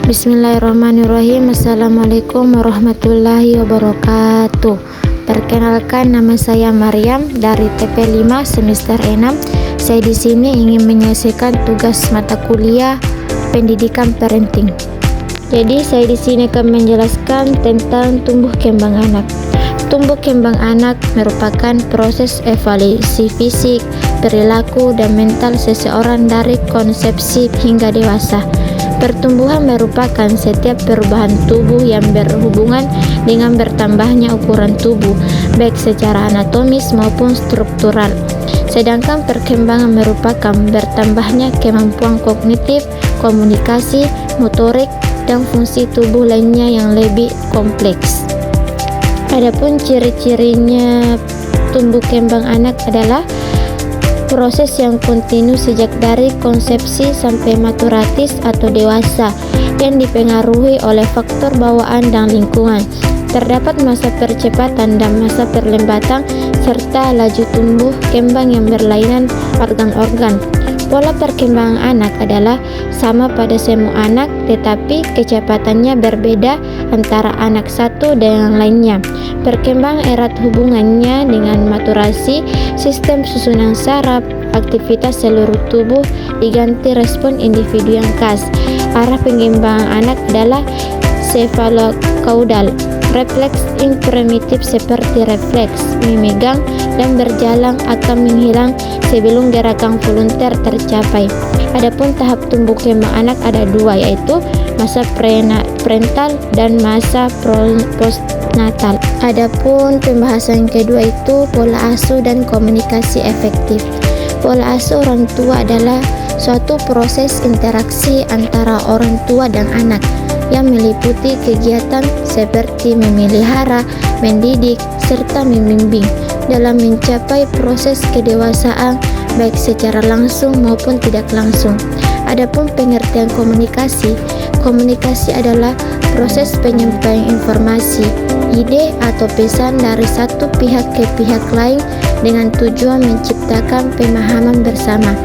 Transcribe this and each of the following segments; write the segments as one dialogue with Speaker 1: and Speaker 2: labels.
Speaker 1: Bismillahirrahmanirrahim. Assalamualaikum warahmatullahi wabarakatuh. Perkenalkan, nama saya Maryam dari TP5 semester 6. Saya di sini ingin menyelesaikan tugas mata kuliah pendidikan parenting. Jadi saya di sini akan menjelaskan tentang tumbuh kembang anak. Tumbuh kembang anak merupakan proses evolusi fisik, perilaku, dan mental seseorang dari konsepsi hingga dewasa. Pertumbuhan merupakan setiap perubahan tubuh yang berhubungan dengan bertambahnya ukuran tubuh, baik secara anatomis maupun struktural. Sedangkan perkembangan merupakan bertambahnya kemampuan kognitif, komunikasi, motorik, dan fungsi tubuh lainnya yang lebih kompleks. Adapun ciri-cirinya tumbuh kembang anak adalah proses yang kontinu sejak dari konsepsi sampai maturatis atau dewasa yang dipengaruhi oleh faktor bawaan dan lingkungan. Terdapat masa percepatan dan masa perlambatan serta laju tumbuh kembang yang berlainan organ-organ. Pola perkembangan anak adalah sama pada semua anak, tetapi kecepatannya berbeda antara anak satu dengan lainnya. Perkembangan erat hubungannya dengan maturasi, sistem susunan saraf, aktivitas seluruh tubuh diganti respon individu yang khas. Arah pengembangan anak adalah cephalocaudal. Refleks primitif seperti refleks memegang dan berjalan akan menghilang sebelum gerakan volunteer tercapai. Adapun tahap tumbuh kembang anak ada dua, yaitu masa prenatal dan masa postnatal. Adapun pembahasan kedua itu pola asuh dan komunikasi efektif. Pola asuh orang tua adalah suatu proses interaksi antara orang tua dan anak yang meliputi kegiatan seperti memelihara, mendidik, serta membimbing dalam mencapai proses kedewasaan baik secara langsung maupun tidak langsung. Adapun pengertian komunikasi adalah proses penyampaian informasi, ide atau pesan dari satu pihak ke pihak lain dengan tujuan menciptakan pemahaman bersama.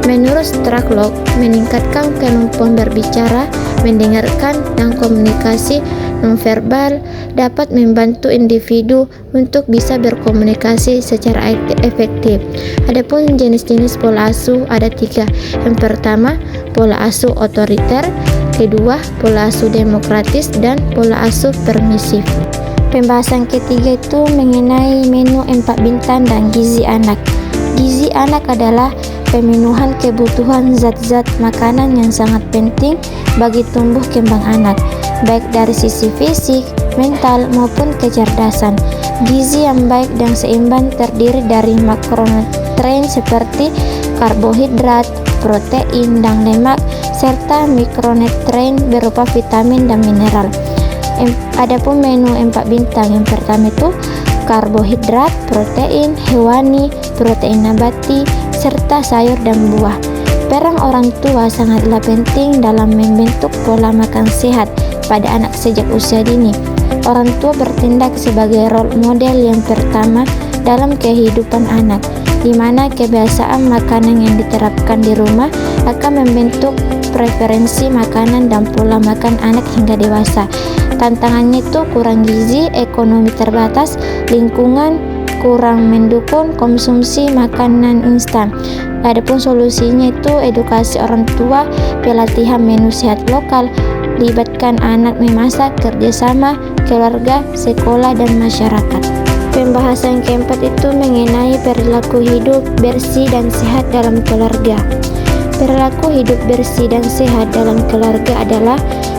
Speaker 1: Menurut Stracklog, meningkatkan kemampuan berbicara, mendengarkan, dan komunikasi nonverbal dapat membantu individu untuk bisa berkomunikasi secara efektif. Adapun jenis-jenis pola asuh ada tiga. Yang pertama, pola asuh otoriter. Kedua, pola asuh demokratis, dan pola asuh permisif. Pembahasan ketiga itu mengenai menu 4 bintang dan gizi anak. Gizi anak adalah pemenuhan kebutuhan zat-zat makanan yang sangat penting bagi tumbuh kembang anak, baik dari sisi fisik, mental, maupun kecerdasan. Gizi yang baik dan seimbang terdiri dari makronutrien seperti karbohidrat, protein, dan lemak, serta mikronutrien berupa vitamin dan mineral. Adapun menu 4 bintang, yang pertama itu karbohidrat, protein hewani, protein nabati, serta sayur dan buah. Peran orang tua sangatlah penting dalam membentuk pola makan sehat pada anak sejak usia dini. Orang tua bertindak sebagai role model yang pertama dalam kehidupan anak, di mana kebiasaan makanan yang diterapkan di rumah akan membentuk preferensi makanan dan pola makan anak hingga dewasa. Tantangannya itu kurang gizi, ekonomi terbatas, lingkungan kurang mendukung konsumsi makanan instan. Adapun solusinya itu edukasi orang tua, pelatihan menu sehat lokal, libatkan anak memasak, kerjasama keluarga, sekolah, dan masyarakat. Pembahasan keempat itu mengenai perilaku hidup bersih dan sehat dalam keluarga. Perilaku hidup bersih dan sehat dalam keluarga adalah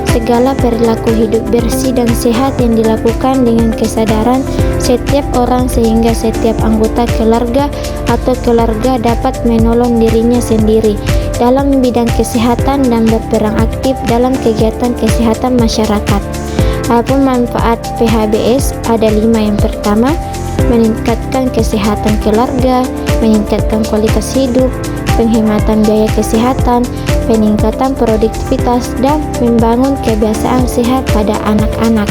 Speaker 1: segala perilaku hidup bersih dan sehat yang dilakukan dengan kesadaran setiap orang sehingga setiap anggota keluarga atau keluarga dapat menolong dirinya sendiri dalam bidang kesehatan dan berperan aktif dalam kegiatan kesehatan masyarakat. Adapun manfaat PHBS ada 5. Yang pertama, meningkatkan kesehatan keluarga, meningkatkan kualitas hidup, penghematan biaya kesehatan, peningkatan produktivitas, dan membangun kebiasaan sehat pada anak-anak.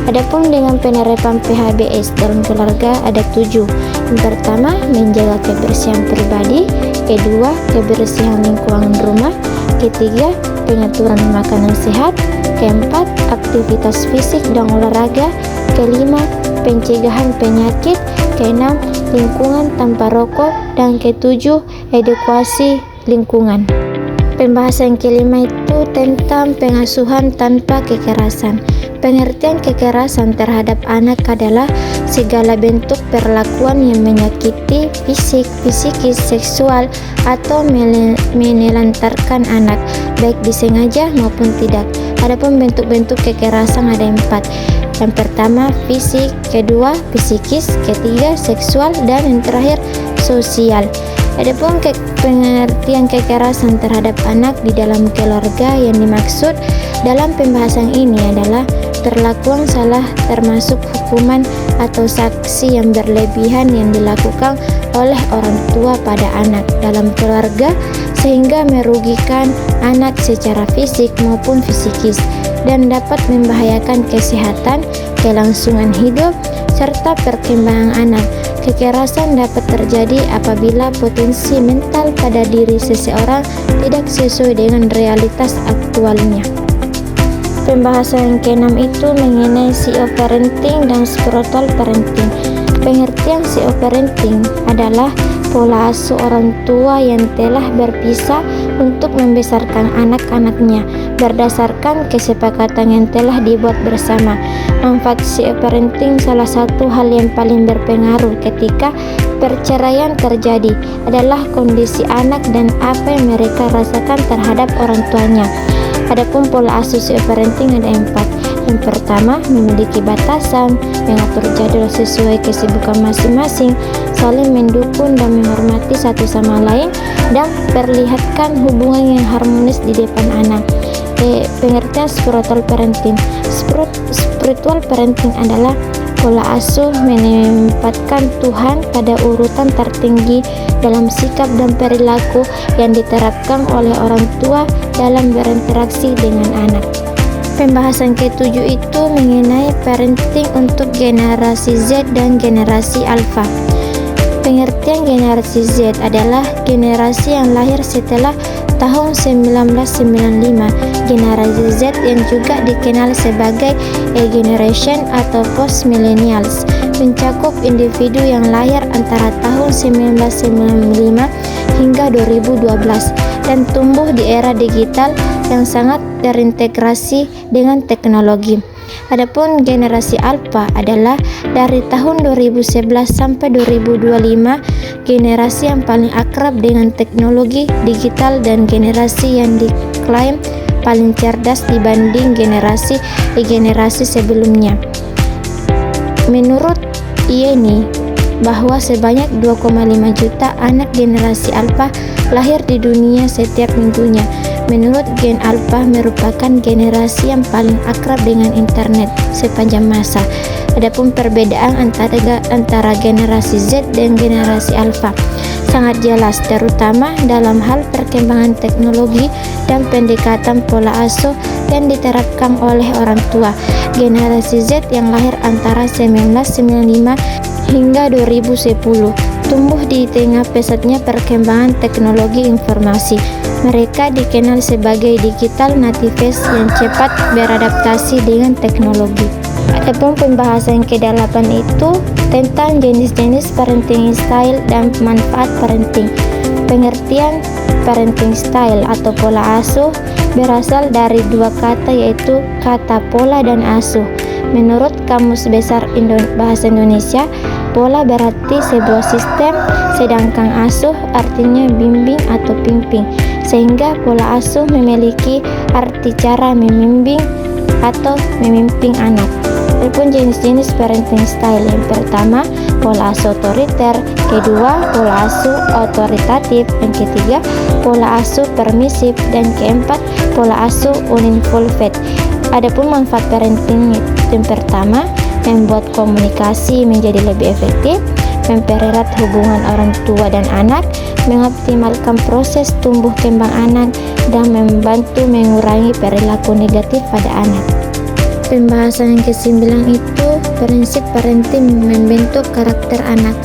Speaker 1: Adapun dengan penerapan PHBS dalam keluarga ada 7. Yang pertama, menjaga kebersihan pribadi. Kedua, kebersihan lingkungan rumah. Ketiga, pengaturan makanan sehat. Keempat, aktivitas fisik dan olahraga. Kelima, pencegahan penyakit. Keenam, lingkungan tanpa rokok. Dan ketujuh, edukasi lingkungan. Pembahasan kelima itu tentang pengasuhan tanpa kekerasan. Pengertian kekerasan terhadap anak adalah segala bentuk perlakuan yang menyakiti fisik, psikis, seksual, atau menelantarkan anak, baik disengaja maupun tidak. Adapun bentuk-bentuk kekerasan ada 4. Yang pertama fisik, kedua psikis, ketiga seksual, dan yang terakhir sosial. Adapun pengertian kekerasan terhadap anak di dalam keluarga yang dimaksud dalam pembahasan ini adalah perlakuan salah termasuk hukuman atau sanksi yang berlebihan yang dilakukan oleh orang tua pada anak dalam keluarga sehingga merugikan anak secara fisik maupun psikis dan dapat membahayakan kesehatan, kelangsungan hidup, serta perkembangan anak. Kekerasan dapat terjadi apabila potensi mental pada diri seseorang tidak sesuai dengan realitas aktualnya. Pembahasan yang keenam itu mengenai CEO parenting dan spiritual parenting. Pengertian CEO parenting adalah pola asuh orang tua yang telah berpisah untuk membesarkan anak-anaknya berdasarkan kesepakatan yang telah dibuat bersama. Manfaat CEO parenting salah satu hal yang paling berpengaruh ketika perceraian terjadi adalah kondisi anak dan apa yang mereka rasakan terhadap orang tuanya. Adapun pola asuh CEO parenting ada 4. Yang pertama, memiliki batasan, mengatur jadwal sesuai kesibukan masing-masing, saling mendukung dan menghormati satu sama lain, dan perlihatkan hubungan yang harmonis di depan anak. Pengertian spiritual parenting. Spiritual parenting adalah pola asuh menempatkan Tuhan pada urutan tertinggi dalam sikap dan perilaku yang diterapkan oleh orang tua dalam berinteraksi dengan anak. Pembahasan ke-7 itu mengenai parenting untuk generasi Z dan generasi Alpha. Pengertian generasi Z adalah generasi yang lahir setelah tahun 1995. Generasi Z yang juga dikenal sebagai A Generation atau Post Millennials mencakup individu yang lahir antara tahun 1995 hingga 2012 dan tumbuh di era digital yang sangat terintegrasi dengan teknologi. Adapun generasi Alpha adalah dari tahun 2011 sampai 2025, generasi yang paling akrab dengan teknologi digital dan generasi yang diklaim paling cerdas dibanding generasi sebelumnya. Menurut IENI, bahwa sebanyak 2,5 juta anak generasi Alpha lahir di dunia setiap minggunya. Menurut Gen Alpha merupakan generasi yang paling akrab dengan internet sepanjang masa. Adapun perbedaan antara generasi Z dan generasi Alpha sangat jelas, terutama dalam hal perkembangan teknologi dan pendekatan pola asuh yang diterapkan oleh orang tua. Generasi Z yang lahir antara 1995 hingga 2010 tumbuh di tengah pesatnya perkembangan teknologi informasi. Mereka dikenal sebagai digital natives yang cepat beradaptasi dengan teknologi. Adapun pembahasan ke-8 itu tentang jenis-jenis parenting style dan manfaat parenting. Pengertian parenting style atau pola asuh berasal dari dua kata, yaitu kata pola dan asuh. Menurut Kamus Besar Bahasa Indonesia, pola berarti sebuah sistem, sedangkan asuh artinya bimbing atau pimpin, sehingga pola asuh memiliki arti cara membimbing atau memimpin anak. Adapun jenis-jenis parenting style, yang pertama pola asuh otoriter, kedua pola asuh otoritatif, yang ketiga pola asuh permisif, dan keempat pola asuh uninvolved. Adapun manfaat parenting yang pertama, membuat komunikasi menjadi lebih efektif, mempererat hubungan orang tua dan anak, mengoptimalkan proses tumbuh kembang anak, dan membantu mengurangi perilaku negatif pada anak. Pembahasan yang ke-9 itu prinsip parenting membentuk karakter anak.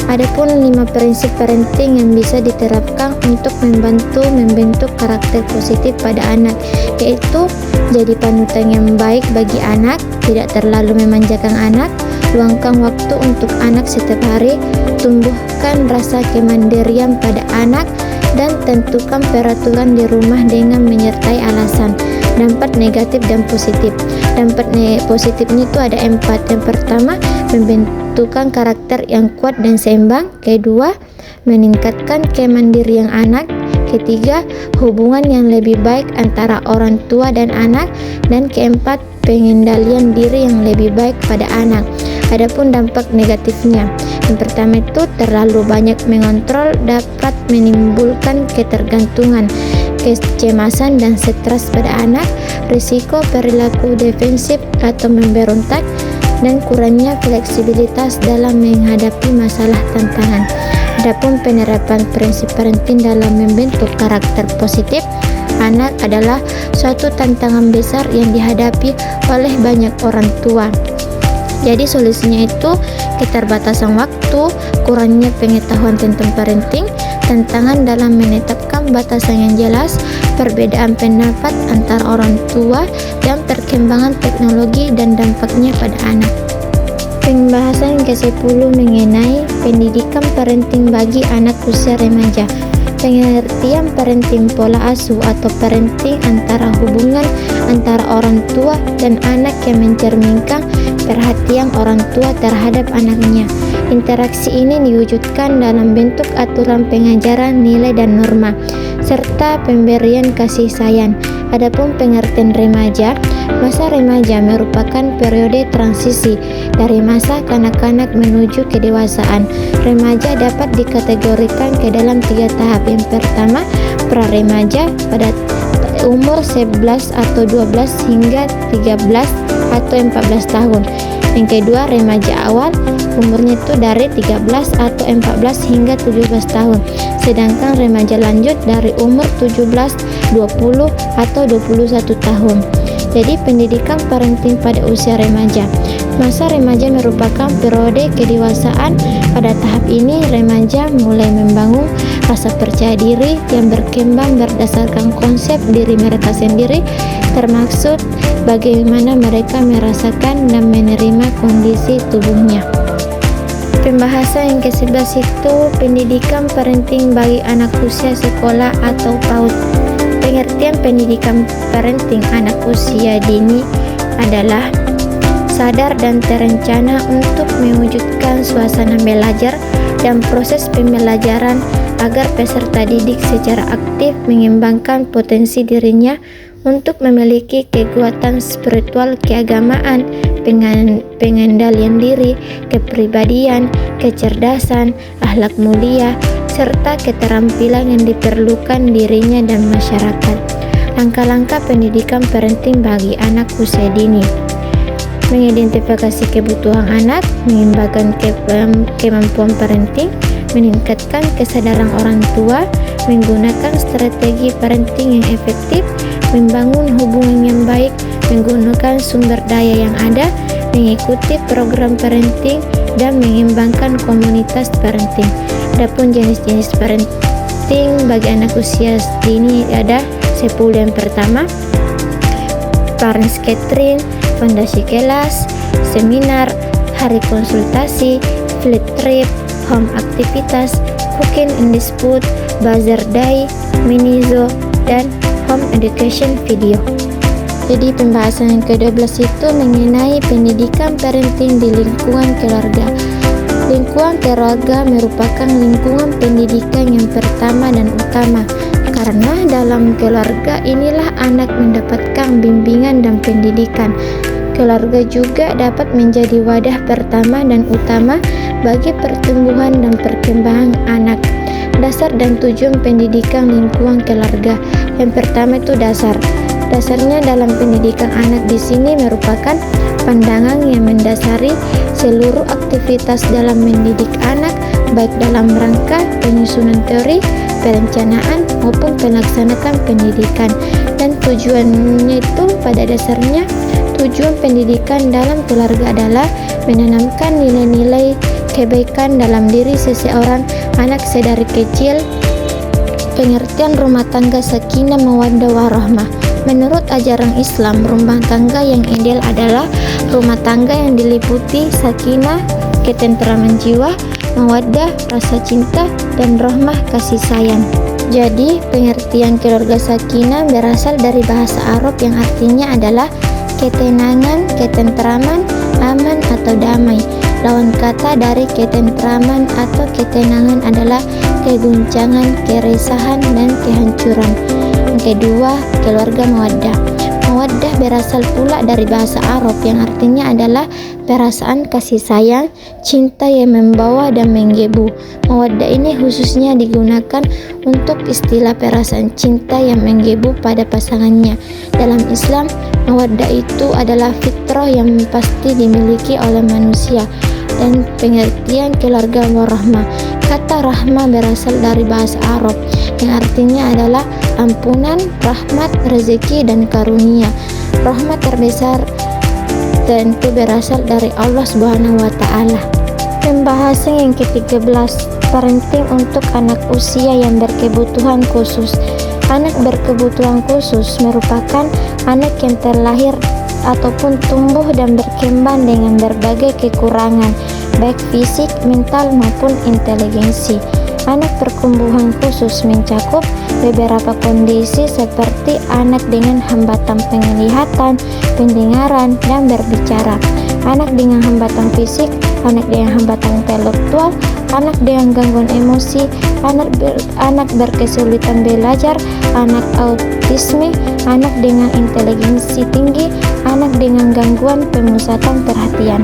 Speaker 1: Adapun 5 prinsip parenting yang bisa diterapkan untuk membantu membentuk karakter positif pada anak, yaitu jadi panutan yang baik bagi anak, tidak terlalu memanjakan anak, luangkan waktu untuk anak setiap hari, tumbuhkan rasa kemandirian pada anak, dan tentukan peraturan di rumah dengan menyertai alasan. Dampak negatif dan positif. Dampak positifnya itu ada 4. Yang pertama, membentukkan karakter yang kuat dan seimbang. Kedua, meningkatkan kemandirian anak. Ketiga, hubungan yang lebih baik antara orang tua dan anak. Dan keempat, pengendalian diri yang lebih baik pada anak. Adapun dampak negatifnya, yang pertama itu terlalu banyak mengontrol dapat menimbulkan ketergantungan, kecemasan dan stres pada anak, risiko perilaku defensif atau memberontak, dan kurangnya fleksibilitas dalam menghadapi masalah tantangan. Adapun penerapan prinsip parenting dalam membentuk karakter positif anak adalah suatu tantangan besar yang dihadapi oleh banyak orang tua. Jadi solusinya itu keterbatasan waktu, kurangnya pengetahuan tentang parenting, tantangan dalam menetapkan batasan yang jelas, perbedaan pendapat antara orang tua, dan perkembangan teknologi dan dampaknya pada anak. Pembahasan ke-10 mengenai pendidikan parenting bagi anak usia remaja. Pengertian parenting pola asuh atau parenting antara hubungan antara orang tua dan anak yang mencerminkan perhatian orang tua terhadap anaknya. Interaksi ini diwujudkan dalam bentuk aturan pengajaran, nilai dan norma, serta pemberian kasih sayang. Adapun pengertian remaja, masa remaja merupakan periode transisi dari masa kanak-kanak menuju kedewasaan. Remaja dapat dikategorikan ke dalam 3 tahap. Yang pertama, pra-remaja pada umur 11 atau 12 hingga 13 atau 14 tahun. Yang kedua, remaja awal, umurnya itu dari 13 atau 14 hingga 17 tahun. Sedangkan remaja lanjut dari umur 17, 20 atau 21 tahun. Jadi pendidikan parenting pada usia remaja. Masa remaja merupakan periode kedewasaan. Pada tahap ini remaja mulai membangun rasa percaya diri yang berkembang berdasarkan konsep diri mereka sendiri, termaksud bagaimana mereka merasakan dan menerima kondisi tubuhnya. Pembahasan yang ke-11 itu pendidikan parenting bagi anak usia sekolah atau PAUD. Pengertian pendidikan parenting anak usia dini adalah sadar dan terencana untuk mewujudkan suasana belajar dan proses pembelajaran agar peserta didik secara aktif mengembangkan potensi dirinya untuk memiliki kekuatan spiritual keagamaan, pengendalian diri, kepribadian, kecerdasan, akhlak mulia, serta keterampilan yang diperlukan dirinya dan masyarakat. Langkah-langkah pendidikan parenting bagi anak usia dini: mengidentifikasi kebutuhan anak, mengembangkan kemampuan parenting, meningkatkan kesadaran orang tua, menggunakan strategi parenting yang efektif, membangun hubungan yang baik, menggunakan sumber daya yang ada, mengikuti program parenting, dan mengembangkan komunitas parenting. Adapun jenis-jenis parenting bagi anak usia dini ada 10. Yang pertama, parents gathering, fondasi kelas, seminar, hari konsultasi, field trip, home aktivitas, cooking in dispute, bazar day, mini-zoo, dan home education video. Jadi pembahasan yang ke-12 itu mengenai pendidikan parenting di lingkungan keluarga. Lingkungan keluarga merupakan lingkungan pendidikan yang pertama dan utama, karena dalam keluarga inilah anak mendapatkan bimbingan dan pendidikan. Keluarga juga dapat menjadi wadah pertama dan utama bagi pertumbuhan dan perkembangan anak. Dasar dan tujuan pendidikan lingkungan keluarga. Yang pertama itu dasar. Dasarnya dalam pendidikan anak di sini merupakan pandangan yang mendasari seluruh aktivitas dalam mendidik anak, baik dalam rangka penyusunan teori, perencanaan maupun pelaksanaan pendidikan. Dan tujuannya itu pada dasarnya tujuan pendidikan dalam keluarga adalah menanamkan nilai-nilai kebaikan dalam diri seseorang anak sedari kecil. Pengertian rumah tangga sakinah mawaddah warahmah. Menurut ajaran Islam, rumah tangga yang ideal adalah rumah tangga yang diliputi sakinah, ketentraman jiwa, mawaddah, rasa cinta, dan rahmah kasih sayang. Jadi, pengertian keluarga sakinah berasal dari bahasa Arab yang artinya adalah ketenangan, ketentraman, aman atau damai. Lawan kata dari ketentraman atau ketenangan adalah keguncangan, keresahan, dan kehancuran. Yang kedua, keluarga mawaddah. Mawaddah berasal pula dari bahasa Arab yang artinya adalah perasaan kasih sayang, cinta yang membawa dan menggebu. Mawaddah ini khususnya digunakan untuk istilah perasaan cinta yang menggebu pada pasangannya. Dalam Islam, mawaddah itu adalah fitrah yang pasti dimiliki oleh manusia. Dan pengertian keluarga warahmah. Kata rahmah berasal dari bahasa Arab yang artinya adalah ampunan, rahmat, rezeki, dan karunia. Rahmat terbesar tentu berasal dari Allah Subhanahu wa Ta'ala. Pembahasan yang ke-13, parenting untuk anak usia yang berkebutuhan khusus. Anak berkebutuhan khusus merupakan anak yang terlahir ataupun tumbuh dan berkembang dengan berbagai kekurangan, baik fisik, mental, maupun inteligensi. Anak pertumbuhan khusus mencakup beberapa kondisi seperti anak dengan hambatan penglihatan, pendengaran, dan berbicara, anak dengan hambatan fisik, anak dengan hambatan intelektual, anak dengan gangguan emosi, anak berkesulitan belajar, anak autisme, anak dengan inteligensi tinggi, anak dengan gangguan pemusatan perhatian.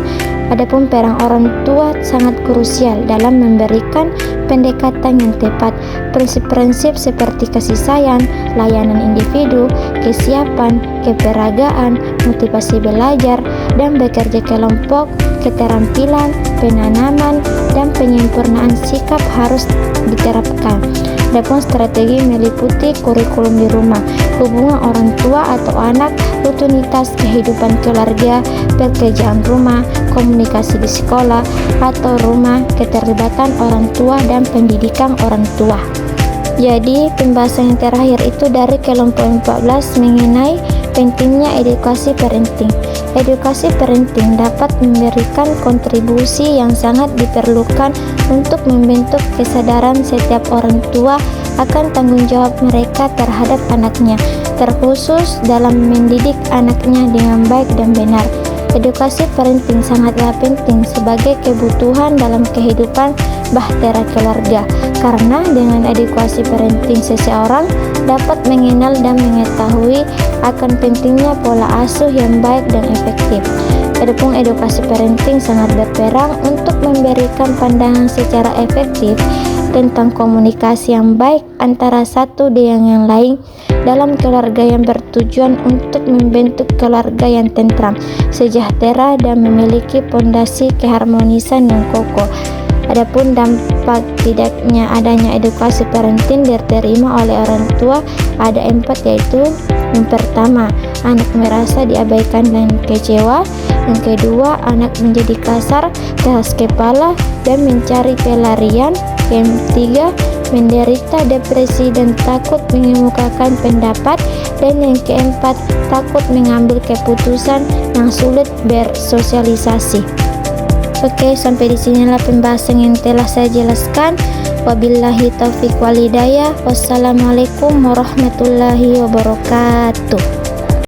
Speaker 1: Adapun peran orang tua sangat krusial dalam memberikan pendekatan yang tepat. Prinsip-prinsip seperti kasih sayang, layanan individu, kesiapan, keperagaan, motivasi belajar, dan bekerja kelompok, keterampilan, penanaman, dan penyempurnaan sikap harus diterapkan. Adapun strategi meliputi kurikulum di rumah, hubungan orang tua atau anak, rutinitas kehidupan keluarga, pekerjaan rumah, komunikasi di sekolah atau rumah, keterlibatan orang tua, dan pendidikan orang tua. Jadi, pembahasan yang terakhir itu dari kelompok 14 mengenai pentingnya edukasi parenting. Edukasi parenting dapat memberikan kontribusi yang sangat diperlukan untuk membentuk kesadaran setiap orang tua akan tanggung jawab mereka terhadap anaknya, terkhusus dalam mendidik anaknya dengan baik dan benar. Edukasi parenting sangatlah penting sebagai kebutuhan dalam kehidupan bahtera keluarga, karena dengan edukasi parenting seseorang dapat mengenal dan mengetahui akan pentingnya pola asuh yang baik dan efektif. Adapun edukasi parenting sangat berperan untuk memberikan pandangan secara efektif tentang komunikasi yang baik antara satu dengan yang lain dalam keluarga yang bertujuan untuk membentuk keluarga yang tentram, sejahtera, dan memiliki pondasi keharmonisan yang kokoh. Adapun dampak tidaknya adanya edukasi parenting diterima oleh orang tua ada 4, yaitu yang pertama, anak merasa diabaikan dan kecewa. Yang kedua, anak menjadi kasar, keras kepala, dan mencari pelarian. Yang ketiga, menderita depresi dan takut mengemukakan pendapat. Dan yang keempat, takut mengambil keputusan yang sulit bersosialisasi. Oke, sampai di sinilah pembahasan yang telah saya jelaskan. Wabillahi taufiq wal hidayah. Wassalamualaikum warahmatullahi wabarakatuh.